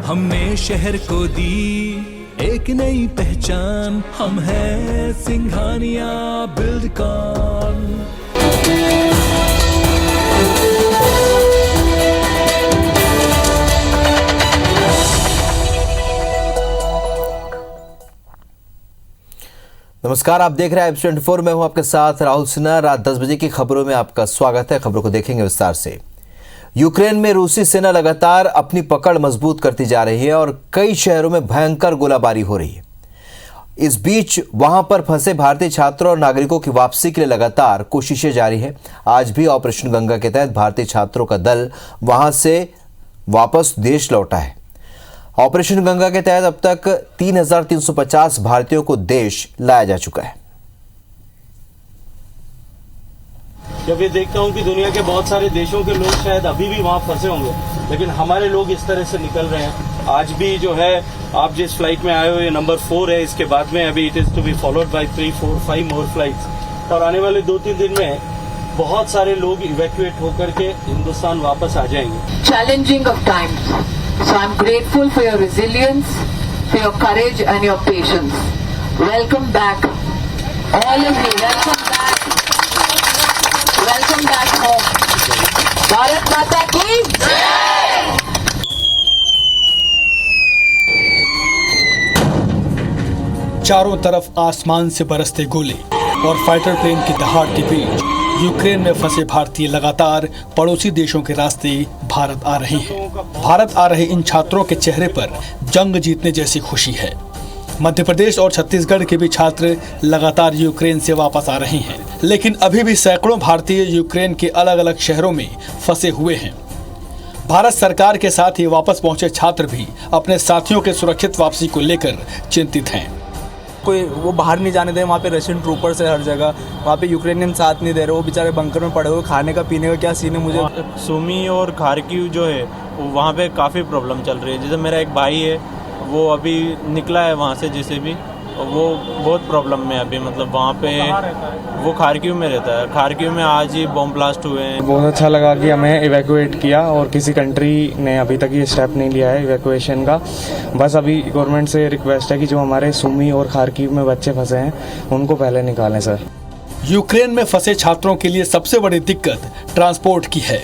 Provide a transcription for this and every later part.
हमने शहर को दी एक नई पहचान, हम हैं सिंघानिया बिल्डकॉन। नमस्कार, आप देख रहे हैं IBC24। मैं हूं आपके साथ राहुल सिन्हा। रात 10 बजे की खबरों में आपका स्वागत है। खबरों को देखेंगे विस्तार से। यूक्रेन में रूसी सेना लगातार अपनी पकड़ मजबूत करती जा रही है और कई शहरों में भयंकर गोलाबारी हो रही है। इस बीच वहां पर फंसे भारतीय छात्रों और नागरिकों की वापसी के लिए लगातार कोशिशें जारी है। आज भी ऑपरेशन गंगा के तहत भारतीय छात्रों का दल वहां से वापस देश लौटा है। ऑपरेशन गंगा के तहत अब तक 3,350 भारतीयों को देश लाया जा चुका है। जब ये देखता हूँ कि दुनिया के बहुत सारे देशों के लोग शायद अभी भी वहाँ फंसे होंगे, लेकिन हमारे लोग इस तरह से निकल रहे हैं। आज भी जो है, आप जिस फ्लाइट में आए हो ये नंबर 4 है। इसके बाद में अभी it is to be followed by 3, 4, 5 more flights. और आने वाले 2-3 दिन में बहुत सारे लोग इवैक्यूएट होकर के हिंदुस्तान वापस आ जाएंगे। Challenging of times, so I'm grateful for your resilience, for your courage and your patience. Welcome back, all of you. Welcome back home. Bharat माता की जय। चारों तरफ आसमान से बरसते गोले और फाइटर प्लेन की दहाड़ के बीच यूक्रेन में फंसे भारतीय लगातार पड़ोसी देशों के रास्ते भारत आ रहे हैं। भारत आ रहे इन छात्रों के चेहरे पर जंग जीतने जैसी खुशी है। मध्य प्रदेश और छत्तीसगढ़ के भी छात्र लगातार यूक्रेन से वापस आ रहे हैं, लेकिन अभी भी सैकड़ों भारतीय यूक्रेन के अलग अलग शहरों में फंसे हुए हैं। भारत सरकार के साथ ही वापस पहुंचे छात्र भी अपने साथियों के सुरक्षित वापसी को लेकर चिंतित हैं। कोई वो बाहर नहीं जाने दे, वहाँ पे रशियन ट्रूपर्स है हर जगह, वहाँ पे यूक्रेनियन साथ नहीं दे रहे, वो बेचारे बंकर में पड़े हुए, खाने का पीने का क्या सीन है। मुझे सुमी और खार्किव जो है वहाँ पे काफ़ी प्रॉब्लम चल रही है। जैसे मेरा एक भाई है, वो अभी निकला है वहाँ से, जैसे भी वो बहुत प्रॉब्लम में अभी, मतलब वहाँ पे वो खार्किव में रहता है। खार्किव में आज ही बॉम्ब ब्लास्ट हुए हैं। बहुत अच्छा लगा कि हमें इवैक्यूएट किया और किसी कंट्री ने अभी तक ये स्टेप नहीं लिया है इवैक्यूएशन का। बस अभी गवर्नमेंट से रिक्वेस्ट है कि जो हमारे सुमी और खार्किव में बच्चे फंसे हैं उनको पहले निकालें सर। यूक्रेन में फंसे छात्रों के लिए सबसे बड़ी दिक्कत ट्रांसपोर्ट की है।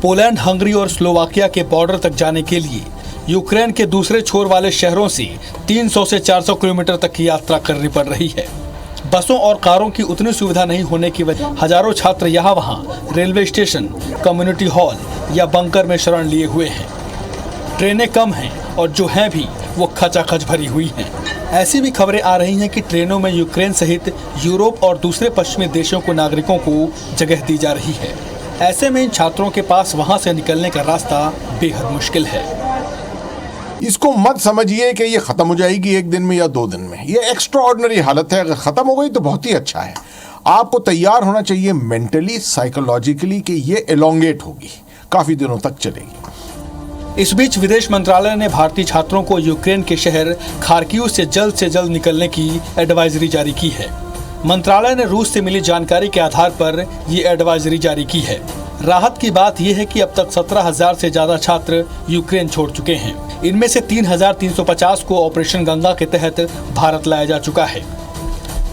पोलैंड, हंगरी और स्लोवाकिया के बॉर्डर तक जाने के लिए यूक्रेन के दूसरे छोर वाले शहरों से 300 से 400 किलोमीटर तक की यात्रा करनी पड़ रही है। बसों और कारों की उतनी सुविधा नहीं होने की वजह हजारों छात्र यहाँ वहाँ रेलवे स्टेशन, कम्युनिटी हॉल या बंकर में शरण लिए हुए हैं। ट्रेनें कम हैं और जो हैं भी वो खचाखच भरी हुई हैं। ऐसी भी खबरें आ रही हैं कि ट्रेनों में यूक्रेन सहित यूरोप और दूसरे पश्चिमी देशों को नागरिकों को जगह दी जा रही है। ऐसे में इन छात्रों के पास वहाँ से निकलने का रास्ता बेहद मुश्किल है। इसको मत समझिए कि ये खत्म हो जाएगी एक दिन में या 2 दिन में। ये एक्स्ट्राऑर्डिनरी हालत है। अगर खत्म हो गई तो बहुत ही अच्छा है। आपको तैयार होना चाहिए मेंटली, साइकोलॉजिकली कि ये एलोंगेट होगी, काफी दिनों तक चलेगी। इस बीच विदेश मंत्रालय ने भारतीय छात्रों को यूक्रेन के शहर खार्किव से जल्द निकलने की एडवाइजरी जारी की है। मंत्रालय ने रूस से मिली जानकारी के आधार पर ये एडवाइजरी जारी की है। राहत की बात यह है कि अब तक 17,000 से ज्यादा छात्र यूक्रेन छोड़ चुके हैं। इनमें से 3,350 को ऑपरेशन गंगा के तहत भारत लाया जा चुका है,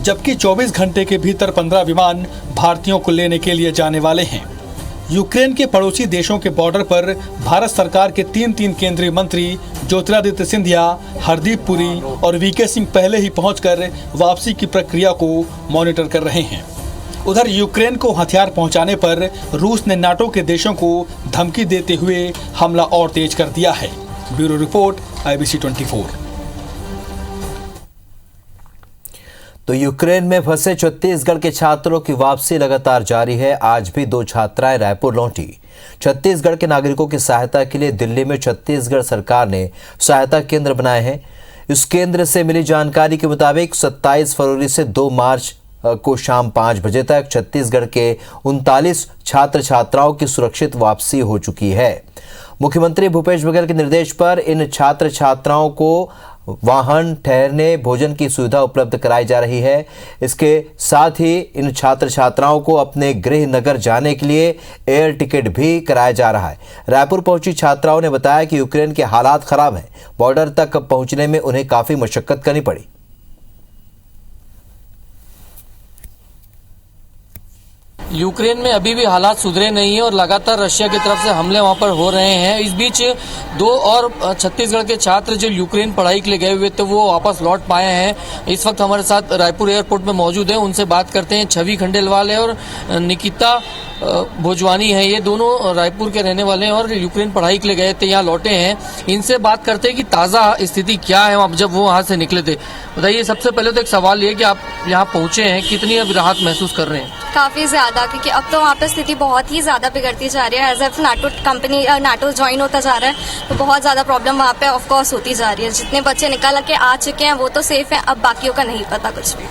जबकि 24 घंटे के भीतर 15 विमान भारतीयों को लेने के लिए जाने वाले हैं। यूक्रेन के पड़ोसी देशों के बॉर्डर पर भारत सरकार के 3 केंद्रीय मंत्री ज्योतिरादित्य सिंधिया, हरदीप पुरी और वीके सिंह पहले ही पहुंचकर वापसी की प्रक्रिया को मॉनिटर कर रहे हैं। उधर यूक्रेन को हथियार पहुंचाने पर रूस ने नाटो के देशों को धमकी देते हुए हमला और तेज कर दिया है। Bureau report, IBC24। तो यूक्रेन में फंसे छत्तीसगढ़ के छात्रों की वापसी लगातार जारी है। आज भी 2 छात्राएं रायपुर लौटी। छत्तीसगढ़ के नागरिकों की सहायता के लिए दिल्ली में छत्तीसगढ़ सरकार ने सहायता केंद्र बनाए हैं। इस केंद्र से मिली जानकारी के मुताबिक 27 फरवरी से 2 मार्च को शाम 5 बजे तक छत्तीसगढ़ के 39 छात्र छात्राओं की सुरक्षित वापसी हो चुकी है। मुख्यमंत्री भूपेश बघेल के निर्देश पर इन छात्र छात्राओं को वाहन, ठहरने, भोजन की सुविधा उपलब्ध कराई जा रही है। इसके साथ ही इन छात्र छात्राओं को अपने गृह नगर जाने के लिए एयर टिकट भी कराया जा रहा है। रायपुर पहुंची छात्राओं ने बताया कि यूक्रेन के हालात खराब हैं। बॉर्डर तक पहुंचने में उन्हें काफी मशक्कत करनी पड़ी। यूक्रेन में अभी भी हालात सुधरे नहीं है और लगातार रशिया की तरफ से हमले वहां पर हो रहे हैं। इस बीच 2 और छत्तीसगढ़ के छात्र जो यूक्रेन पढ़ाई के लिए गए हुए थे वो वापस लौट पाए हैं। इस वक्त हमारे साथ रायपुर एयरपोर्ट में मौजूद हैं, उनसे बात करते हैं। छवि खंडेलवाल है और निकिता भोजवानी है, ये दोनों रायपुर के रहने वाले हैं और यूक्रेन पढ़ाई के लिए गए थे, यहाँ लौटे हैं। इनसे बात करते हैं कि ताज़ा स्थिति क्या है जब वो वहाँ से निकले थे। बताइए, सबसे पहले तो एक सवाल ये कि आप यहाँ पहुंचे हैं, कितनी अब राहत महसूस कर रहे हैं? काफ़ी ज़्यादा, क्योंकि अब तो वहाँ पे स्थिति बहुत ही ज़्यादा बिगड़ती जा रही है। एज एफ नाटो ज्वाइन होता जा रहा है तो बहुत ज़्यादा प्रॉब्लम वहाँ पे ऑफकोर्स होती जा रही है। जितने बच्चे निकल के आ चुके हैं वो तो सेफ हैं, अब बाकियों का नहीं पता कुछ भी।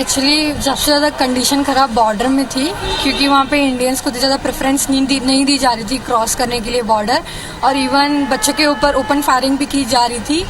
एक्चुअली सबसे ज़्यादा कंडीशन खराब बॉर्डर में थी, क्योंकि वहाँ पे इंडियंस को ज़्यादा प्रेफरेंस नहीं दी जा रही थी क्रॉस करने के लिए बॉर्डर, और इवन बच्चों के ऊपर ओपन फायरिंग भी की जा रही थी।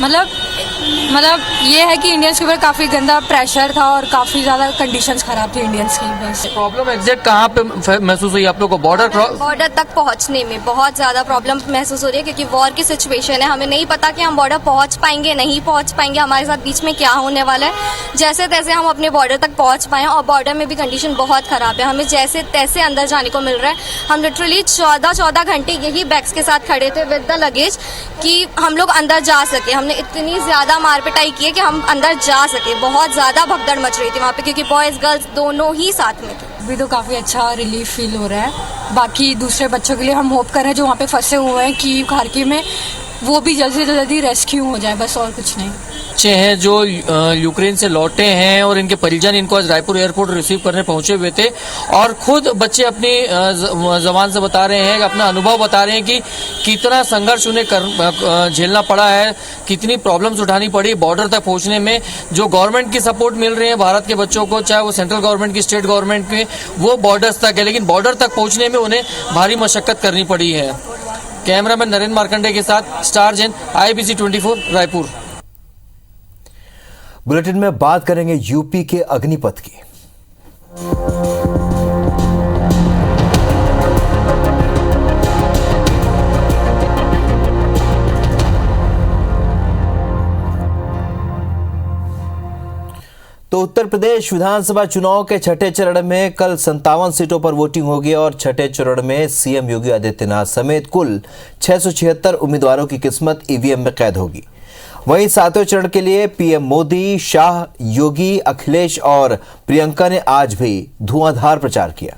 मतलब ये है कि इंडियंस के ऊपर काफ़ी गंदा प्रेशर था और काफ़ी ज़्यादा कंडीशंस खराब थी इंडियंस की। बस प्रॉब्लम एग्जैक्ट कहाँ पे महसूस हुई आप लोग को? बॉर्डर तक पहुंचने में बहुत ज़्यादा प्रॉब्लम महसूस हो रही है, क्योंकि वॉर की सिचुएशन है। हमें नहीं पता कि हम बॉर्डर पहुंच पाएंगे नहीं पहुंच पाएंगे, हमारे साथ बीच में क्या होने वाला है। जैसे तैसे हम अपने बॉर्डर तक पहुंच पाए, और बॉर्डर में भी कंडीशन बहुत ख़राब है। हमें जैसे तैसे अंदर जाने को मिल रहा है। हम लिटरली 14 घंटे यही बैग्स के साथ खड़े थे विद द लगेज कि हम लोग अंदर जा सके। हमने इतनी ज़्यादा मार पिटाई की है कि हम अंदर जा सके। बहुत ज़्यादा भगदड़ मच रही थी वहाँ पे, क्योंकि बॉयज़ गर्ल्स दोनों ही साथ में थे। अभी तो काफ़ी अच्छा रिलीफ फील हो रहा है। बाकी दूसरे बच्चों के लिए हम होप कर रहे हैं जो वहाँ पे फंसे हुए हैं कीव खार्किव में, वो भी जल्दी से जल्दी रेस्क्यू हो जाए, बस और कुछ नहीं। बच्चे हैं जो यूक्रेन से लौटे हैं और इनके परिजन इनको आज रायपुर एयरपोर्ट रिसीव करने पहुंचे हुए थे, और खुद बच्चे अपनी जबान से बता रहे हैं, अपना अनुभव बता रहे हैं कि कितना संघर्ष उन्हें झेलना पड़ा है, कितनी प्रॉब्लम्स उठानी पड़ी बॉर्डर तक पहुंचने में। जो गवर्नमेंट की सपोर्ट मिल रही है भारत के बच्चों को, चाहे वो सेंट्रल गवर्नमेंट की, स्टेट गवर्नमेंट की, वो बॉर्डर्स तक है, लेकिन बॉर्डर तक पहुंचने में उन्हें भारी मशक्कत करनी पड़ी है। कैमरामैन नरेंद्र मार्कंडे के साथ star Jain, IBC 24 Raipur. Bulletin में बात करेंगे यूपी के अग्निपथ की। तो उत्तर प्रदेश विधानसभा चुनाव के छठे चरण में कल 57 सीटों पर वोटिंग होगी और छठे चरण में सीएम योगी आदित्यनाथ समेत कुल 676 उम्मीदवारों की किस्मत ईवीएम में कैद होगी। वहीं सातवें चरण के लिए पीएम मोदी, शाह, योगी, अखिलेश और प्रियंका ने आज भी धुआंधार प्रचार किया।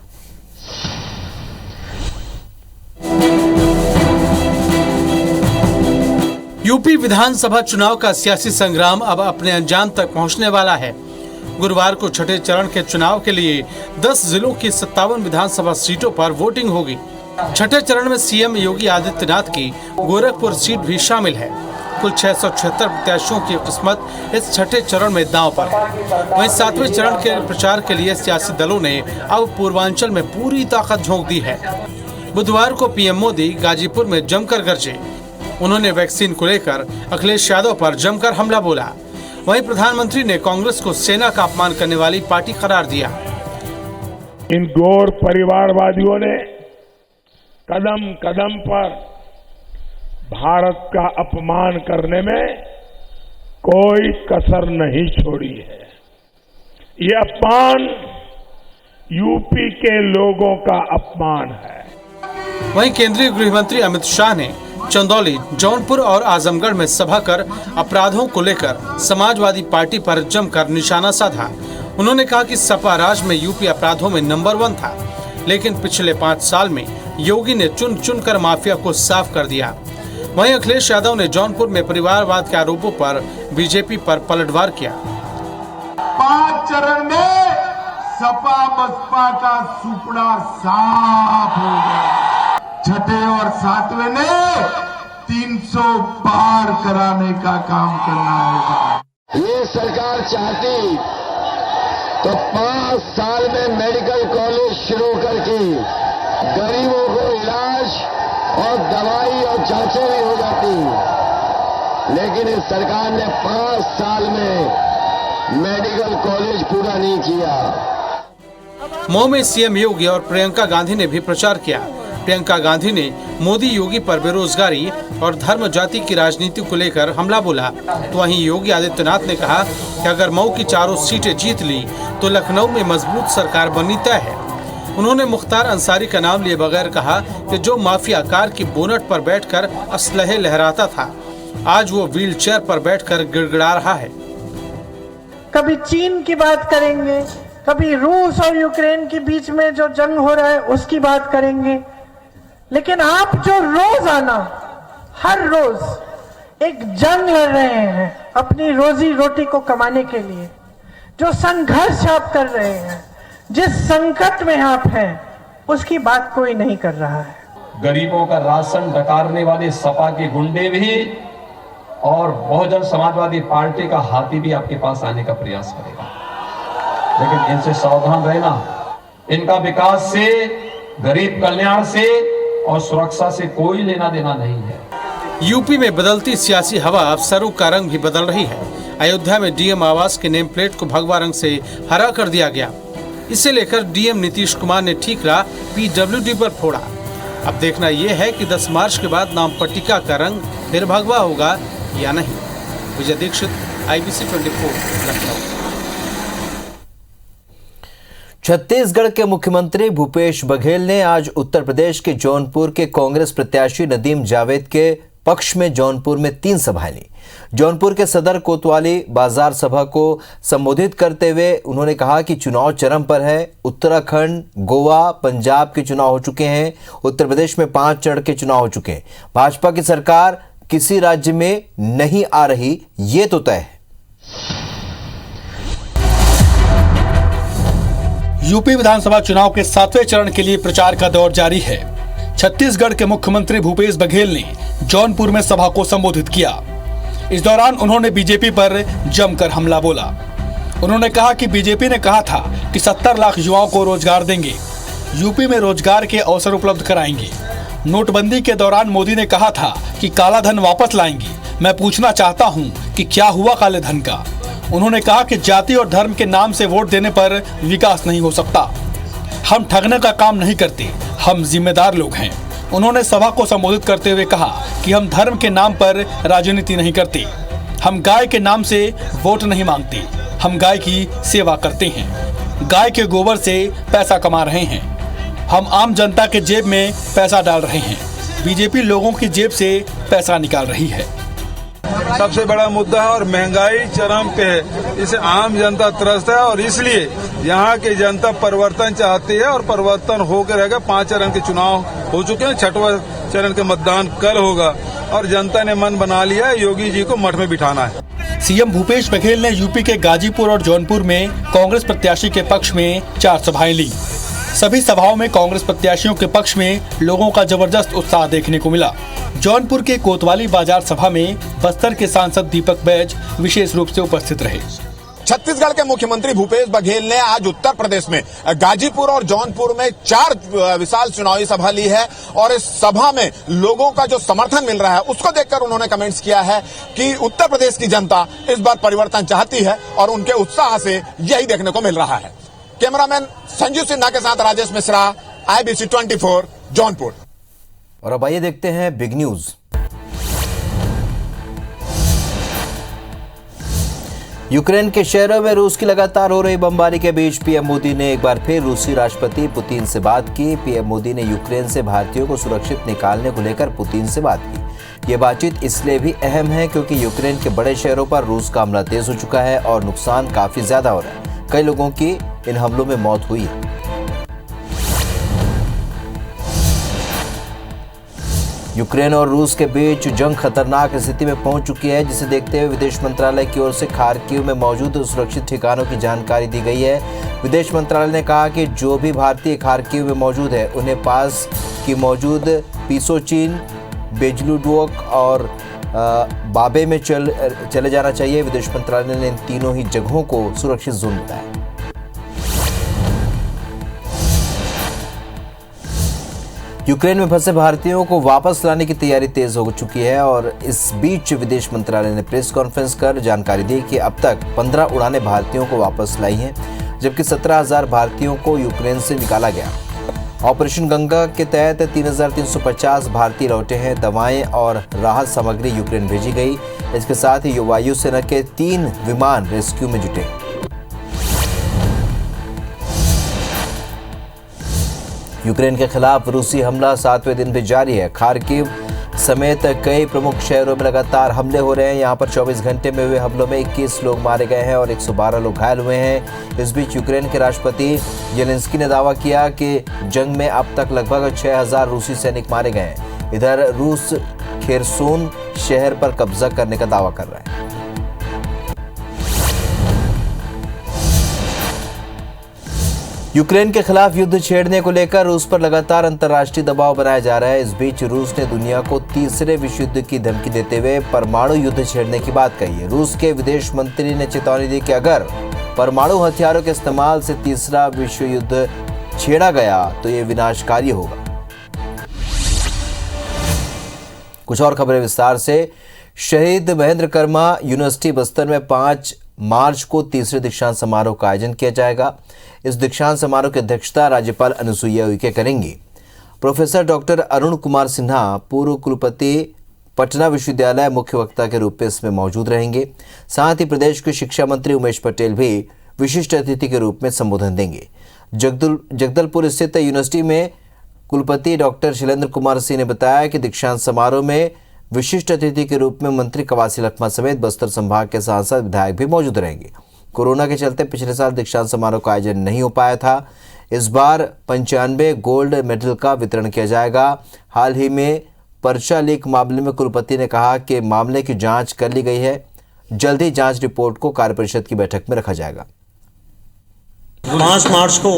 यूपी विधानसभा चुनाव का सियासी संग्राम अब अपने अंजाम तक पहुंचने वाला है। गुरुवार को छठे चरण के चुनाव के लिए 10 जिलों की 57 विधानसभा सीटों पर वोटिंग होगी। छठे चरण में सीएम योगी आदित्यनाथ की गोरखपुर सीट भी शामिल है। कुल 676 प्रत्याशियों की किस्मत इस छठे चरण में दांव पर है। वहीं सातवें चरण के प्रचार के लिए सियासी दलों ने अब पूर्वांचल में पूरी ताकत झोंक दी है। बुधवार को पीएम मोदी गाजीपुर में जमकर गरजे। उन्होंने वैक्सीन को लेकर अखिलेश यादव पर जमकर हमला बोला। वहीं प्रधानमंत्री ने कांग्रेस को सेना का अपमान करने वाली पार्टी करार दिया। इन गौर परिवारवादियों ने कदम कदम पर भारत का अपमान करने में कोई कसर नहीं छोड़ी है। ये अपमान यूपी के लोगों का अपमान है। वहीं केंद्रीय गृह मंत्री अमित शाह ने चंदौली, जौनपुर और आजमगढ़ में सभा कर अपराधों को लेकर समाजवादी पार्टी पर जमकर निशाना साधा। उन्होंने कहा कि सपा राज में यूपी अपराधों में नंबर 1 था, लेकिन पिछले 5 साल में योगी ने चुन चुन कर माफिया को साफ कर दिया। वहीं अखिलेश यादव ने जौनपुर में परिवारवाद के आरोपों पर बीजेपी पर पलटवार किया। 5 चरण में सपा बसपा का सुपड़ा साफ हो गया। छठे और सातवें ने 300 पार कराने का काम करना है। ये सरकार चाहती तो 5 साल में मेडिकल कॉलेज शुरू करके गरीबों को इलाज और दवाई और जांचें भी हो जाती। लेकिन इस सरकार ने 5 साल में मेडिकल कॉलेज पूरा नहीं किया। मऊ में सीएम योगी और प्रियंका गांधी ने भी प्रचार किया। प्रियंका गांधी ने मोदी योगी पर बेरोजगारी और धर्म जाति की राजनीति को लेकर हमला बोला, तो वहीं योगी आदित्यनाथ ने कहा कि अगर मऊ की चारों सीटें जीत ली तो लखनऊ में मजबूत सरकार बननी तय है। उन्होंने मुख्तार अंसारी का नाम लिए बगैर कहा कि जो माफिया कार की बोनट पर बैठकर असलहे लहराता था, आज वो व्हील चेयर पर बैठकर गिड़गिड़ा रहा है। कभी चीन की बात करेंगे, कभी रूस और यूक्रेन के बीच में जो जंग हो रहा है उसकी बात करेंगे, लेकिन आप जो रोजाना हर रोज एक जंग लड़ रहे हैं अपनी रोजी रोटी को कमाने के लिए, जो संघर्ष आप कर रहे हैं, जिस संकट में आप हैं, उसकी बात कोई नहीं कर रहा है। गरीबों का राशन डकारने वाले सपा के गुंडे भी और बहुजन समाजवादी पार्टी का हाथी भी आपके पास आने का प्रयास करेगा, लेकिन इनसे सावधान रहना। इनका विकास से, गरीब कल्याण से और सुरक्षा से कोई लेना देना नहीं है। यूपी में बदलती सियासी हवा अफसरों का रंग भी बदल रही है। अयोध्या में डीएम आवास के नेम प्लेट को भगवा रंग से हरा कर दिया गया। इसे लेकर डीएम नीतीश कुमार ने ठीकरा पीडब्ल्यूडी पर फोड़ा। अब देखना यह है कि 10 मार्च के बाद नाम पट्टिका का रंग फिर भगवा होगा या नहीं। विजय दीक्षित, IBC 24, लखनऊ। छत्तीसगढ़ के मुख्यमंत्री भूपेश बघेल ने आज उत्तर प्रदेश के जौनपुर के कांग्रेस प्रत्याशी नदीम जावेद के पक्ष में जौनपुर में 3 सभाएं ली। जौनपुर के सदर कोतवाली बाजार सभा को संबोधित करते हुए उन्होंने कहा कि चुनाव चरम पर है। उत्तराखंड, गोवा, पंजाब के चुनाव हो चुके हैं। उत्तर प्रदेश में 5 चरण के चुनाव हो चुके हैं। भाजपा की सरकार किसी राज्य में नहीं आ रही, ये तो तय है। यूपी विधानसभा चुनाव के 7वें चरण के लिए प्रचार का दौर जारी है। छत्तीसगढ़ के मुख्यमंत्री भूपेश बघेल ने जौनपुर में सभा को संबोधित किया। इस दौरान उन्होंने बीजेपी पर जमकर हमला बोला। उन्होंने कहा कि बीजेपी ने कहा था कि 70 लाख युवाओं को रोजगार देंगे, यूपी में रोजगार के अवसर उपलब्ध कराएंगे। नोटबंदी के दौरान मोदी ने कहा था कि काला धन वापस लाएंगे। मैं पूछना चाहता हूं कि क्या हुआ काले धन का। उन्होंने कहा कि जाति और धर्म के नाम से वोट देने पर विकास नहीं हो सकता। हम ठगने का काम नहीं करते, हम जिम्मेदार लोग हैं। उन्होंने सभा को संबोधित करते हुए कहा कि हम धर्म के नाम पर राजनीति नहीं करते, हम गाय के नाम से वोट नहीं मांगते, हम गाय की सेवा करते हैं। गाय के गोबर से पैसा कमा रहे हैं, हम आम जनता के जेब में पैसा डाल रहे हैं। बीजेपी लोगों की जेब से पैसा निकाल रही है। सबसे बड़ा मुद्दा है और महंगाई चरम पे है, इसे आम जनता त्रस्त है और इसलिए यहाँ की जनता परिवर्तन चाहती है और परिवर्तन होकर रहेगा। 5 चरण के चुनाव हो चुके हैं, 6वां चरण के मतदान कल होगा और जनता ने मन बना लिया है योगी जी को मठ में बिठाना है। सीएम भूपेश बघेल ने यूपी के गाजीपुर और जौनपुर में कांग्रेस प्रत्याशी के पक्ष में 4 सभाएं ली। सभी सभाओं में कांग्रेस प्रत्याशियों के पक्ष में लोगों का जबरदस्त उत्साह देखने को मिला। जौनपुर के कोतवाली बाजार सभा में बस्तर के सांसद दीपक बैज विशेष रूप से उपस्थित रहे। छत्तीसगढ़ के मुख्यमंत्री भूपेश बघेल ने आज उत्तर प्रदेश में गाजीपुर और जौनपुर में 4 विशाल चुनावी सभा ली है और इस सभा में लोगों का जो समर्थन मिल रहा है उसको देखकर उन्होंने कमेंट्स किया है कि उत्तर प्रदेश की जनता इस बार परिवर्तन चाहती है और उनके उत्साह से यही देखने को मिल रहा है। कैमरामैन संजू सिन्हा के साथ राजेश मिश्रा, IBC 24, जौनपुर। और अब आइए देखते हैं बिग न्यूज। यूक्रेन के शहरों में रूस की लगातार हो रही बमबारी के बीच पीएम मोदी ने एक बार फिर रूसी राष्ट्रपति पुतिन से बात की। पीएम मोदी ने यूक्रेन से भारतीयों को सुरक्षित निकालने को लेकर पुतिन से बात की। ये बातचीत इसलिए भी अहम है क्योंकि यूक्रेन के बड़े शहरों पर रूस का हमला तेज हो चुका है और नुकसान काफी ज्यादा हो रहा है। कई लोगों की इन हमलों में मौत हुई है। यूक्रेन और रूस के बीच जंग खतरनाक स्थिति में पहुंच चुकी है, जिसे देखते हुए विदेश मंत्रालय की ओर से खार्किव में मौजूद सुरक्षित ठिकानों की जानकारी दी गई है। विदेश मंत्रालय ने कहा कि जो भी भारतीय खार्किव में मौजूद है उन्हें पास की मौजूद पीसोचिन, बेजलुडोक और बाबे में चले जाना चाहिए। विदेश मंत्रालय ने इन तीनों ही जगहों को सुरक्षित जोन बताया। यूक्रेन में फंसे भारतीयों को वापस लाने की तैयारी तेज हो चुकी है और इस बीच विदेश मंत्रालय ने प्रेस कॉन्फ्रेंस कर जानकारी दी कि अब तक 15 उड़ानें भारतीयों को वापस लाई हैं, जबकि 17,000 भारतीयों को यूक्रेन से निकाला गया। ऑपरेशन गंगा के तहत 3,350 भारतीय लौटे हैं। दवाएं और राहत सामग्री यूक्रेन भेजी गई। इसके साथ ही वायुसेना के 3 विमान रेस्क्यू में जुटे। यूक्रेन के खिलाफ रूसी हमला 7वें दिन भी जारी है। खार्किव समेत कई प्रमुख शहरों में लगातार हमले हो रहे हैं। यहां पर 24 घंटे में हुए हमलों में 21 लोग मारे गए हैं और 112 लोग घायल हुए हैं। इस बीच यूक्रेन के राष्ट्रपति जेलेंस्की ने दावा किया कि जंग में अब तक लगभग 6,000 रूसी सैनिक मारे गए हैं। इधर रूस खेरसून शहर पर कब्जा करने का दावा कर रहा है। यूक्रेन के खिलाफ युद्ध छेड़ने को लेकर रूस पर लगातार अंतर्राष्ट्रीय दबाव बनाया जा रहा है। इस बीच रूस ने दुनिया को तीसरे विश्व युद्ध की धमकी देते हुए परमाणु युद्ध छेड़ने की बात कही है। रूस के विदेश मंत्री ने चेतावनी दी कि अगर परमाणु हथियारों के इस्तेमाल से तीसरा विश्व युद्ध छेड़ा गया तो ये विनाशकारी होगा। कुछ और खबरें विस्तार से। शहीद महेंद्र कर्मा यूनिवर्सिटी बस्तर में 5 मार्च को तीसरे दीक्षांत समारोह का आयोजन किया जाएगा। इस दीक्षांत समारोह की अध्यक्षता राज्यपाल अनुसुईया उइके करेंगी। प्रोफेसर डॉक्टर अरुण कुमार सिन्हा, पूर्व कुलपति पटना विश्वविद्यालय, मुख्य वक्ता के रूप में इसमें मौजूद रहेंगे। साथ ही प्रदेश के शिक्षा मंत्री उमेश पटेल भी विशिष्ट अतिथि के रूप में संबोधन देंगे। जगदलपुर स्थित यूनिवर्सिटी में कुलपति डॉक्टर शैलेंद्र कुमार सिंह ने बताया कि दीक्षांत समारोह में विशिष्ट अतिथि के रूप में मंत्री कवासी लखमा समेत बस्तर संभाग के सांसद विधायक भी मौजूद रहेंगे। कोरोना के चलते पिछले साल दीक्षांत समारोह का आयोजन नहीं हो पाया था। इस बार 95 गोल्ड मेडल का वितरण किया जाएगा। हाल ही में पर्चा लीक मामले में कुलपति ने कहा कि मामले की जांच कर ली गई है। जल्द ही जांच रिपोर्ट को कार्यपरिषद की बैठक में रखा जाएगा। 5 मार्च को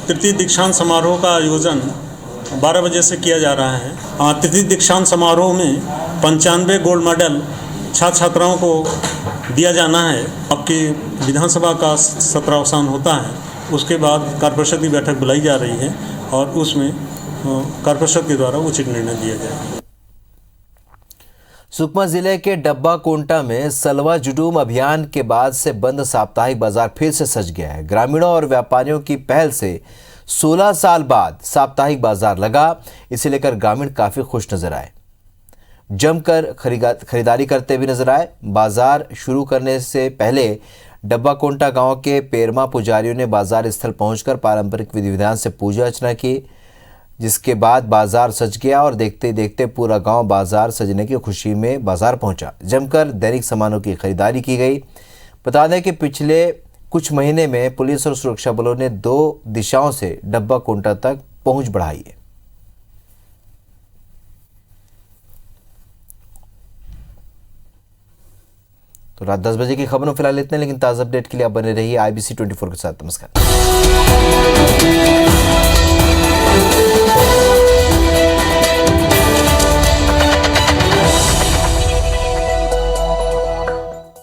तृतीय दीक्षांत समारोह का आयोजन 12 बजे से किया जा रहा है। तृतीय दीक्षांत समारोह में 95 गोल्ड मेडल छात्र छात्राओं को दिया जाना है। आपकी विधानसभा का सत्रावसान होता है, उसके बाद कार्यपरिषद की बैठक बुलाई जा रही है और उसमें कार्यपरिषद के द्वारा उचित निर्णय दिया जाएगा। सुकमा जिले के डब्बा कोंटा में सलवा जुडूम अभियान के बाद से बंद साप्ताहिक बाजार फिर से सज गया है। ग्रामीणों और व्यापारियों की पहल से 16 साल बाद साप्ताहिक बाजार लगा। इसे लेकर ग्रामीण काफी खुश नजर आए, जमकर खरीदारी करते भी नजर आए। बाजार शुरू करने से पहले डब्बा कोंटा गांव के पेरमा पुजारियों ने बाजार स्थल पहुंचकर पारंपरिक विधि विधान से पूजा अर्चना की, जिसके बाद बाजार सज गया और देखते देखते पूरा गांव बाजार सजने की खुशी में बाजार पहुंचा। जमकर दैनिक सामानों की खरीदारी की गई। बता दें कि पिछले कुछ महीने में पुलिस और सुरक्षा बलों ने 2 दिशाओं से डब्बा कोंटा तक पहुंच बढ़ाई है। तो रात 10 बजे की खबरों फिलहाल इतने, लेकिन ताज़ा अपडेट के लिए आप बने रहिए IBC 24 के साथ। नमस्कार।